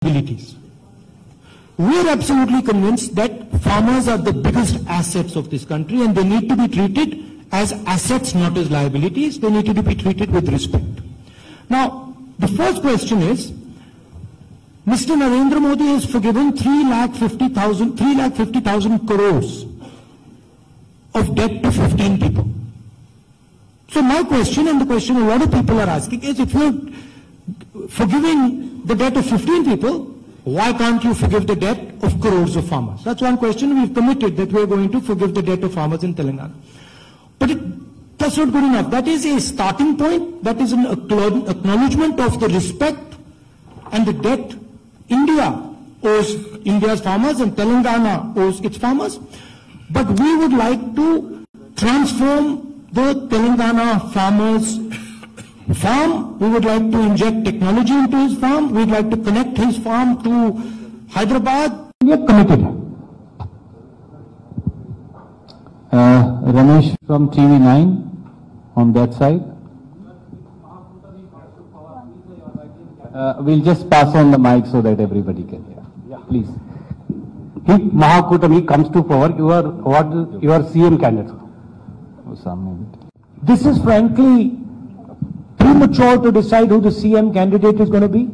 liabilities. We are absolutely convinced that farmers are the biggest assets of this country and they need to be treated as assets, not as liabilities. They need to be treated with respect. Now, the first question is, Mr. Narendra Modi has forgiven 3,50,000 crores of debt to 15 people. So my question, and the question a lot of people are asking, is if you're forgiving the debt of 15 people, why can't you forgive the debt of crores of farmers? That's one question. We've committed that we're going to forgive the debt of farmers in Telangana. But that's not good enough. That is a starting point. That is an acknowledgement of the respect and the debt India owes India's farmers and Telangana owes its farmers. But we would like to transform the Telangana farmers' farm. We would like to inject technology into his farm. We'd like to connect his farm to Hyderabad. We are committed. Ramesh from TA9 on that side. We'll just pass on the mic so that everybody can hear. Yeah, please. If Mahakutami comes to power, you are CM candidate. This is frankly premature to decide who the CM candidate is going to be.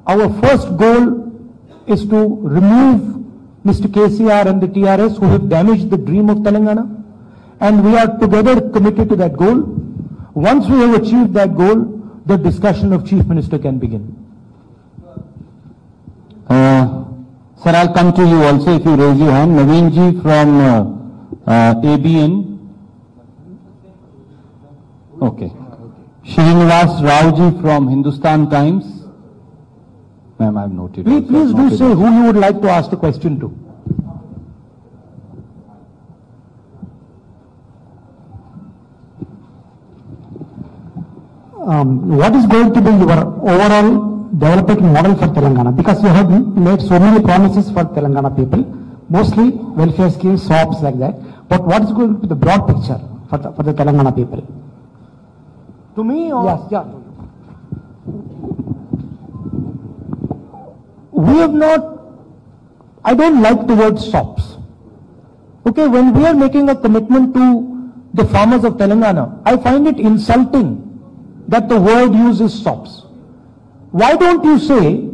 Our first goal is to remove Mr. KCR and the TRS who have damaged the dream of Telangana, and we are together committed to that goal. Once we have achieved that goal, the discussion of Chief Minister can begin. Sir, I'll come to you also if you raise your hand. Naveen ji from ABN. Okay. Srinivas Rao ji from Hindustan Times. Ma'am, I've noted. Please do say who you would like to ask the question to. What is going to be your overall development model for Telangana? Because you have made so many promises for Telangana people, mostly welfare schemes, shops like that. But what is going to be the broad picture for the Telangana people? To me? Or? Yes, yeah. We have not, I don't like the word shops. Okay, when we are making a commitment to the farmers of Telangana, I find it insulting that the word uses shops. Why don't you say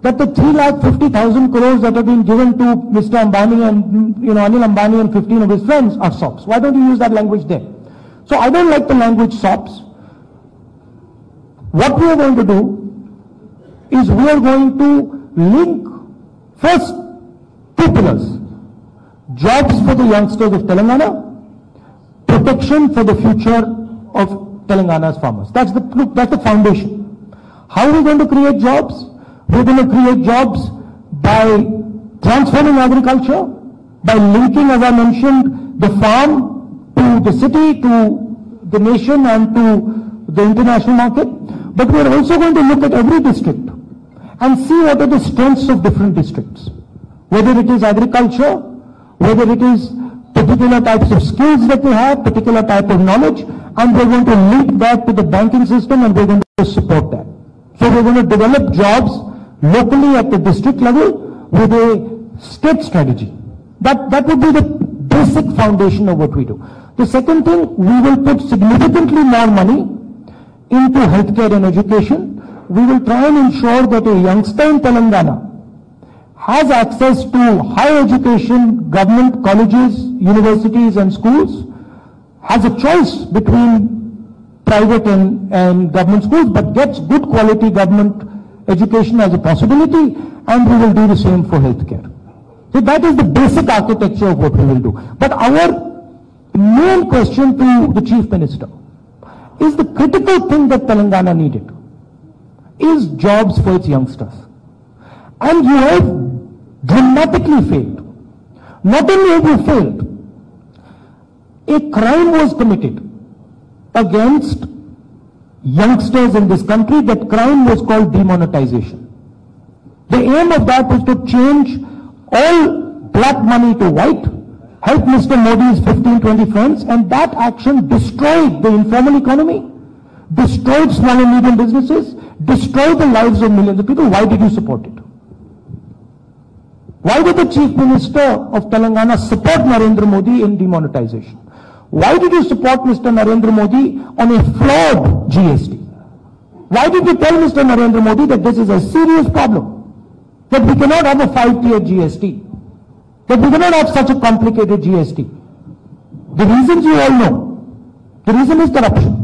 that the 3,50,000 crores that have been given to Mr. Ambani and Anil Ambani and 15 of his friends are shops? Why don't you use that language there? So I don't like the language shops. What we are going to do is we are going to link first two pillars: jobs for the youngsters of Telangana, protection for the future of Telangana's farmers. That's the foundation. How are we going to create jobs? We're going to create jobs by transforming agriculture, by linking, as I mentioned, the farm to the city, to the nation and to the international market. But we're also going to look at every district and see what are the strengths of different districts. Whether it is agriculture, whether it is particular types of skills that they have, particular type of knowledge, and we're going to link that to the banking system and we're going to support that. So we're going to develop jobs locally at the district level with a state strategy. That would be the basic foundation of what we do. The second thing, we will put significantly more money into healthcare and education. We will try and ensure that a youngster in Telangana has access to higher education, government colleges, universities and schools, has a choice between private and government schools, but gets good quality government education as a possibility, and we will do the same for healthcare. So that is the basic architecture of what we will do. But our main question to the Chief Minister is the critical thing that Telangana needed is jobs for its youngsters. And you have dramatically failed. Not only have you failed, a crime was committed against youngsters in this country. That crime was called demonetization. The aim of that was to change all black money to white, help Mr. Modi's 15-20 friends, and that action destroyed the informal economy, destroyed small and medium businesses, destroyed the lives of millions of people. Why did you support it? Why did the Chief Minister of Telangana support Narendra Modi in demonetization? Why did you support Mr. Narendra Modi on a flawed GST? Why did you tell Mr. Narendra Modi that this is a serious problem? That we cannot have a 5-tier GST? That we cannot have such a complicated GST? The reasons you all know. The reason is corruption.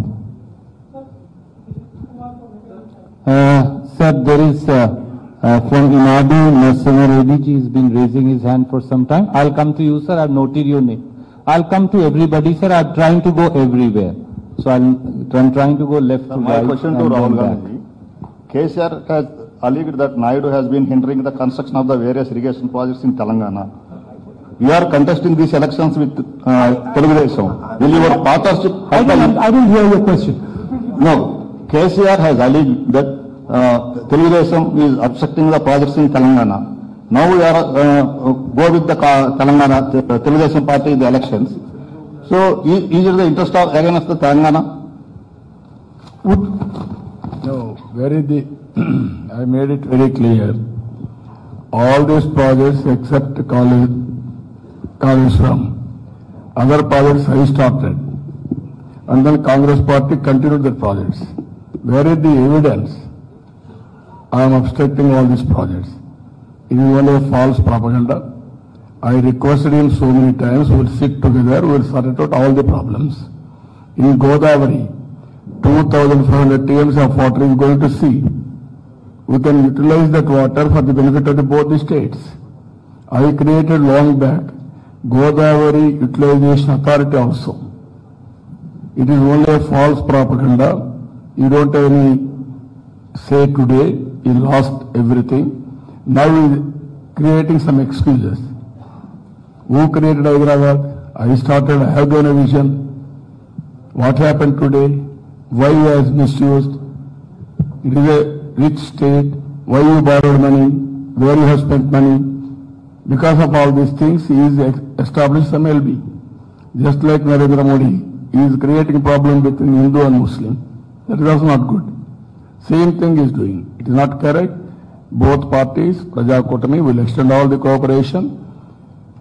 Sir, there is from Inadu, Narsingh Reddy ji has been raising his hand for some time. I'll come to you, sir. I've noted your name. I'll come to everybody, sir. I'm trying to go everywhere. So I'm trying to go left to My right. question to and Rahul then back. Gandhi. KCR has alleged that Naidu has been hindering the construction of the various irrigation projects in Telangana. We are contesting these elections with Telugu Desam. Will your partnership... I didn't hear your question. No. KCR has alleged that Telugu Desam is obstructing the projects in Telangana. Now we are go with the Telangana Telugu Desam party in the elections. So is it the interest of against the Telangana? No, I made it very clear. All these projects except Kaleshwaram, other projects I started. And then Congress party continued the projects. Where is the evidence? I am obstructing all these projects. It is only a false propaganda. I requested him so many times, we'll sit together, we'll sort out all the problems. In Godavari, 2,500 TMs of water is going to sea. We can utilize that water for the benefit of both the states. I created long back Godavari Utilization Authority also. It is only a false propaganda. You don't have any say today. You lost everything. Now he is creating some excuses. Who created Hyderabad? I started, I have done a vision. What happened today? Why he has misused? It is a rich state. Why you borrowed money? Where you have spent money? Because of all these things, he is established some LB. Just like Narendra Modi, he is creating a problem between Hindu and Muslim. That is also not good. Same thing is doing. It is not correct. Both parties, Praja Kotami, will extend all the cooperation.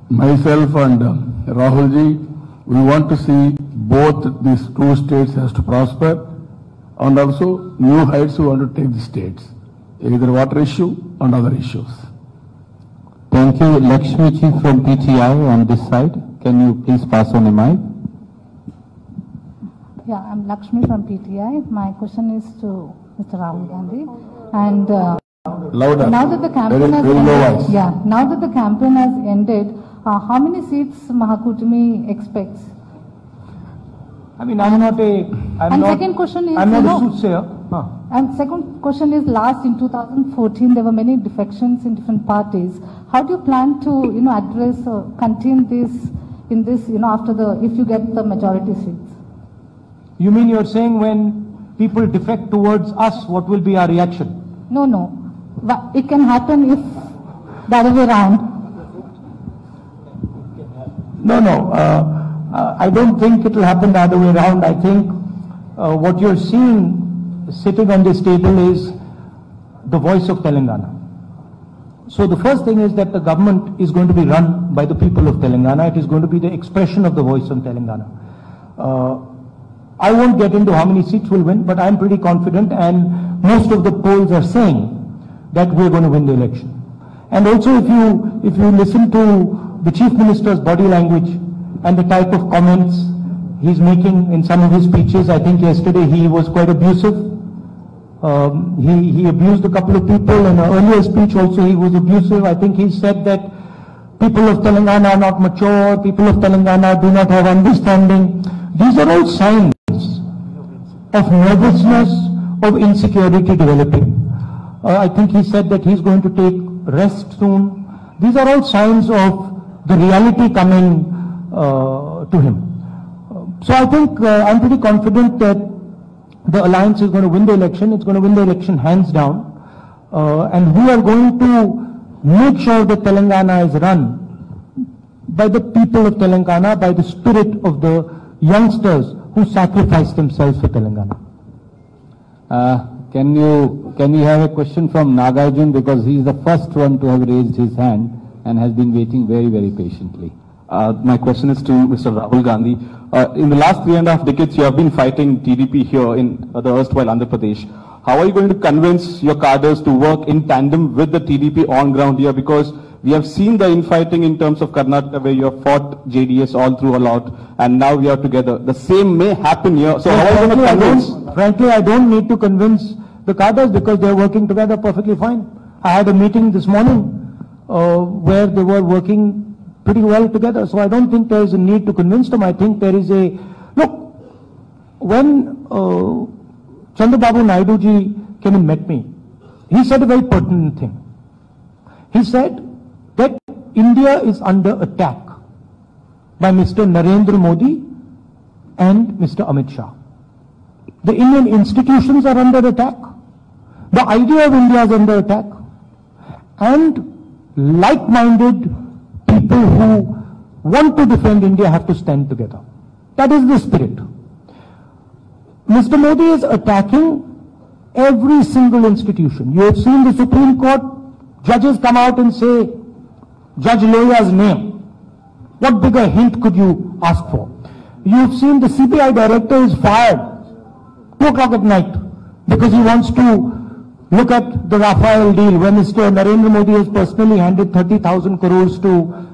Myself and Rahul ji, we want to see both these two states has to prosper, and also new heights we want to take the states, either water issue and other issues. Thank you. Lakshmi ji from PTI on this side. Can you please pass on the mic? Yeah, I'm Lakshmi from PTI. My question is to Mr. Rahul Gandhi. And Louder. now that the campaign Very- has very low ended, voice. now that the campaign has ended, how many seats Mahakutumi expects? I mean, I'm not a Second question is, I'm not you a know, soothsayer. And second question is, last in 2014, there were many defections in different parties. How do you plan to, address or contain this in this, after if you get the majority seats? You mean you're saying when people defect towards us, what will be our reaction? No. It can happen if the other way around. No. I don't think it will happen the other way around. I think what you're seeing sitting on this table is the voice of Telangana. So the first thing is that the government is going to be run by the people of Telangana. It is going to be the expression of the voice of Telangana. I won't get into how many seats we'll win, but I'm pretty confident, and most of the polls are saying that we're going to win the election. And also if you listen to the Chief Minister's body language and the type of comments he's making in some of his speeches, I think yesterday he was quite abusive. He abused a couple of people. In an earlier speech also he was abusive. I think he said that people of Telangana are not mature, people of Telangana do not have understanding. These are all signs of nervousness, of insecurity developing. I think he said that he's going to take rest soon. These are all signs of the reality coming to him. So I think I'm pretty confident that the alliance is going to win the election. It's going to win the election hands down. And we are going to make sure that Telangana is run by the people of Telangana, by the spirit of the youngsters who sacrificed themselves for Telangana. Can we have a question from Nagarjun, because he is the first one to have raised his hand. and has been waiting very, very patiently. My question is to Mr. Rahul Gandhi. In the last 3.5 decades, you have been fighting TDP here in the erstwhile Andhra Pradesh. How are you going to convince your cadres to work in tandem with the TDP on ground here? Because we have seen the infighting in terms of Karnataka, where you have fought JDS all through a lot, and now we are together. The same may happen here. So how are you going to convince? Frankly, I don't need to convince the cadres because they are working together perfectly fine. I had a meeting this morning where they were working pretty well together. So I don't think there is a need to convince them. I think there is a... Look, when Chandrababu Naidu ji came and met me, he said a very pertinent thing. He said that India is under attack by Mr. Narendra Modi and Mr. Amit Shah. The Indian institutions are under attack. The idea of India is under attack. And like-minded people who want to defend India have to stand together. That is the spirit. Mr. Modi is attacking every single institution. You have seen the Supreme Court judges come out and say Judge Loya's name. What bigger hint could you ask for? You've seen the CBI director is fired 2 o'clock at night because he wants to look at the Rafael deal when Mr. Narendra Modi has personally handed 30,000 crores to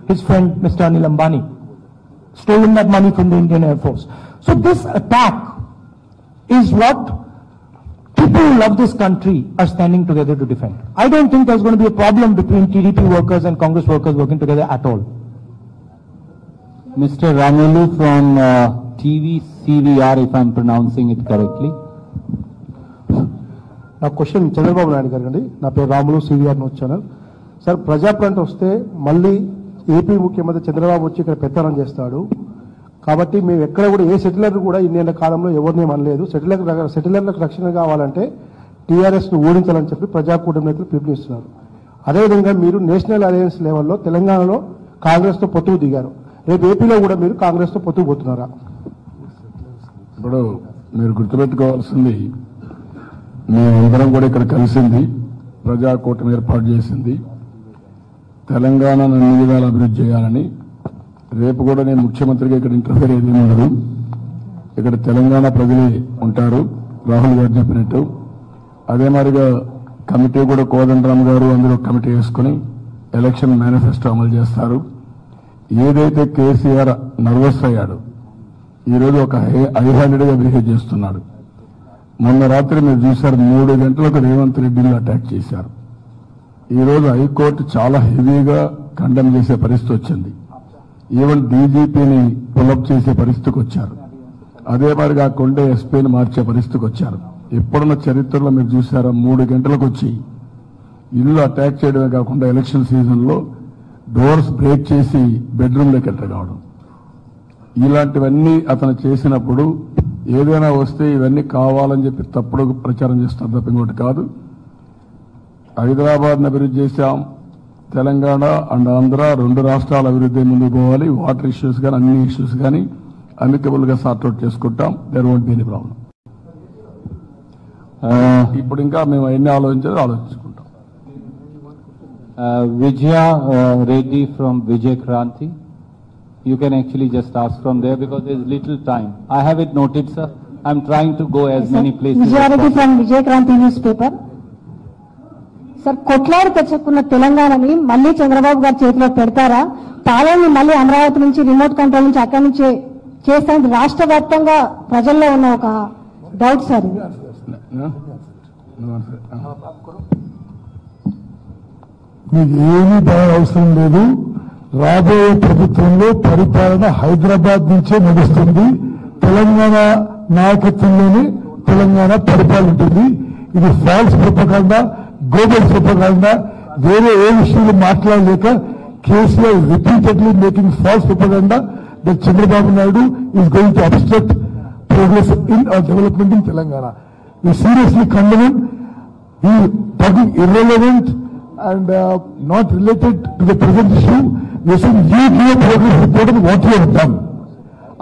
his friend Mr. Anil Ambani. Stolen that money from the Indian Air Force. So this attack is what people who love this country are standing together to defend. I don't think there's going to be a problem between TDP workers and Congress workers working together at all. Mr. Ramulu from TVCVR, if I'm pronouncing it correctly. నా question Chandrababu Naidu garu అండి. నా పేరు Ramulu, CVR news channel. Sir, ప్రజాప్రంట్ వస్తే మళ్ళీ AP ముఖ్యమంత్రి చంద్రబాబు వచ్చి ఇక్కడ పెత్తనం చేస్తాడు. కాబట్టి మేము ఎక్కడ కూడా ఏ సెటిలర్ కూడా ఇన్నేళ్ల కాలంలో ఎవరిని అనలేదు. సెటిలర్లకు రక్షణ కావాలంటే టీఆర్ఎస్ను ఓడించాలని చెప్పి ప్రజాకూటమి నేతలు పిలుపునిస్తున్నారు. అదేవిధంగా మీరు నేషనల్ అలయన్స్ లెవెల్లో తెలంగాణలో కాంగ్రెస్తో పొత్తుకు దిగారు. రేపు ఏపీలో కూడా మీరు కాంగ్రెస్తో పొత్తుకు పోతున్నారా? ఇప్పుడు మీరు గుర్తుపెట్టుకోవాల్సింది, మేమందరం కూడా ఇక్కడ కలిసింది, ప్రజాకూటమి ఏర్పాటు చేసింది, తెలంగాణను అన్ని విధాలు అభివృద్ధి చేయాలని. రేపు కూడా నేను ముఖ్యమంత్రిగా ఇక్కడ ఇంటర్ఫేర్ ఏది ఉండదు. ఇక్కడ తెలంగాణ ప్రజలే ఉంటారు, రాహుల్ గారు చెప్పినట్టు. అదే మాదిరిగా కమిటీ కూడా కోదండరామ్ గారు అందరూ కమిటీ వేసుకుని ఎలక్షన్ మేనిఫెస్టో అమలు చేస్తారు. ఏదైతే కేసీఆర్ నర్వస్ అయ్యాడు, ఈరోజు ఒక హైహాండెడ్గా బిహేవ్ చేస్తున్నాడు. మొన్న రాత్రి మీరు చూశారు, 3 గంటలకు రేవంత్ రెడ్డిని అటాక్ చేశారు. ఈరోజు హైకోర్టు చాలా హెవీగా కండెమ్ చేసే పరిస్థితి వచ్చింది. ఈవెన్ డీజీపీని పులప్ చేసే పరిస్థితికి వచ్చారు. అదే మాదిరిగా కొండే ఎస్పీని మార్చే పరిస్థితికి వచ్చారు. ఎప్పుడున్న చరిత్రలో మీరు చూశారా, 3 గంటలకు వచ్చి ఇల్లు అటాక్ చేయడమే కాకుండా ఎలక్షన్ సీజన్లో డోర్స్ బ్రేక్ చేసి బెడ్రూమ్లోకి ఎంటర్ కావడం. ఇలాంటివన్నీ అతను చేసినప్పుడు ఏదైనా వస్తే ఇవన్నీ కావాలని చెప్పి తప్పుడు ప్రచారం చేస్తున్నారు తప్ప ఇంకోటి కాదు. హైదరాబాద్ని అభివృద్ధి చేశాం, తెలంగాణ అండ్ ఆంధ్ర 2 రాష్ట్రాల అభివృద్ధి ముందుకు పోవాలి. వాటర్ ఇష్యూస్ కానీ అన్ని ఇష్యూస్ కానీ అమికబుల్ గా సార్ట్అవుట్ చేసుకుంటాం. There won't be any problem. ఇప్పుడు ఇంకా మేము ఎన్ని ఆలోచించుకుంటాం. Vijaya Reddy from Vijay Kranti. You can actually just ask from there because there is little time. I have it noted, sir. I am trying to go as many places. Vijaya Reddy from Vijay Kranti newspaper. Sir, కొట్లాడి తెచ్చుకున్న తెలంగాణని మళ్ళీ చంద్రబాబు గారి చేతిలో పెడతారా? పాలనని మళ్ళీ అమరావతి నుంచి remote control నుంచి అక్కడి నుంచి చేస్తానికి రాష్ట్ర వ్యాప్తంగా ప్రజల్లో ఉన్న ఒక డౌట్ సార్. మీకు ఏమీ భయం అవసరం లేదు. రాబోయే ప్రభుత్వంలో పరిపాలన హైదరాబాద్ నుంచే నడుస్తుంది. తెలంగాణ నాయకత్వంలోనే తెలంగాణ పరిపాలన ఉంటుంది. ఇది ఫాల్స్ ప్రొపగాండా, గ్లోబల్ ప్రొపగాండా. వేరే ఏ విషయాలు మాట్లాడలేక KCR repeatedly making falls propaganda that Chandrababu Naidu is going to obstruct progress in our development in Telangana. We seriously condemn him. He is talking irrelevant and not related to the present issue. We should you give a progress report on what you have done.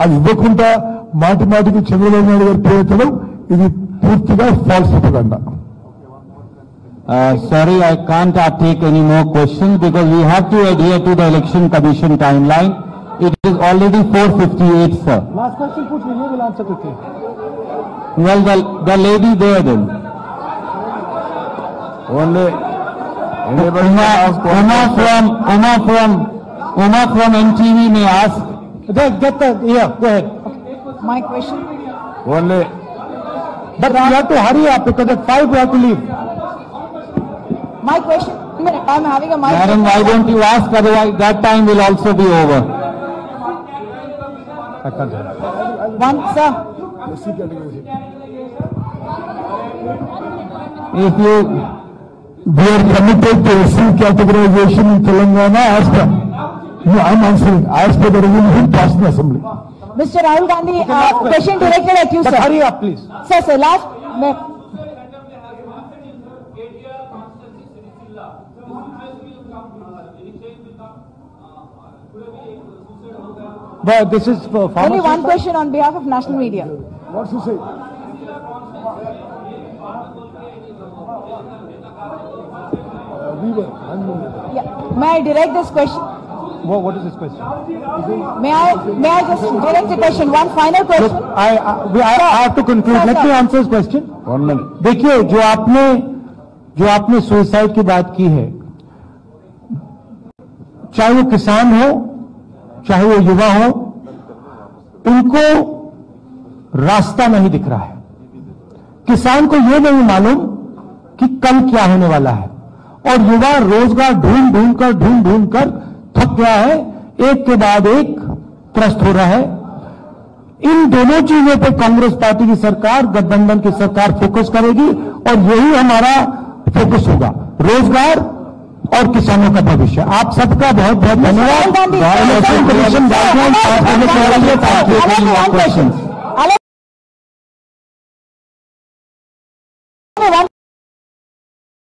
అది ఇవ్వకుండా మాటిమాటికి చంద్రబాబు నాయుడు గారి ప్రయత్నం ఇది పూర్తిగా false propaganda. Sorry, I can't take any more questions because we have to adhere to the Election Commission timeline. It is already 4:58, sir. Last question, put me, will answer quickly. Well, the lady there then. Only anybody can ask Uma from NTV may ask. Get the, yeah, go ahead. My question. only But you have to hurry up because at 5 we have to leave. My question. I'm having a mic. Madam, why don't you ask? Otherwise, that time will also be over. I can't hear. One, sir. If you we are committed to SC categorization in Telangana as per. No, I'm answering. As per the resolution passed in the assembly. Mr. Rahul Gandhi, question directed at you, But sir. hurry up, please. Sir, last. But this is for farmers. Only one question on behalf of national media. What's he say? Yeah. May I direct this question? What is this question? May I just direct the question? One final question. I have to conclude. Sir, Let sir. me answer this question. 1 minute. देखिए जो आपने suicide की बात की है, चाहे वो किसान हो, चाहे वो युवा हो, उनको रास्ता नहीं दिख रहा है। किसान को ये नहीं मालूम कि कल क्या होने वाला है, और युवा रोजगार ढूंढ कर थक गया है, एक के बाद एक त्रस्त हो रहा है। इन दोनों चीजों पे कांग्रेस पार्टी की सरकार, गठबंधन की सरकार फोकस करेगी, और यही हमारा फोकस होगा, रोजगार और किसानों का भविष्य। आप सबका बहुत बहुत धन्यवाद। Election commission One question.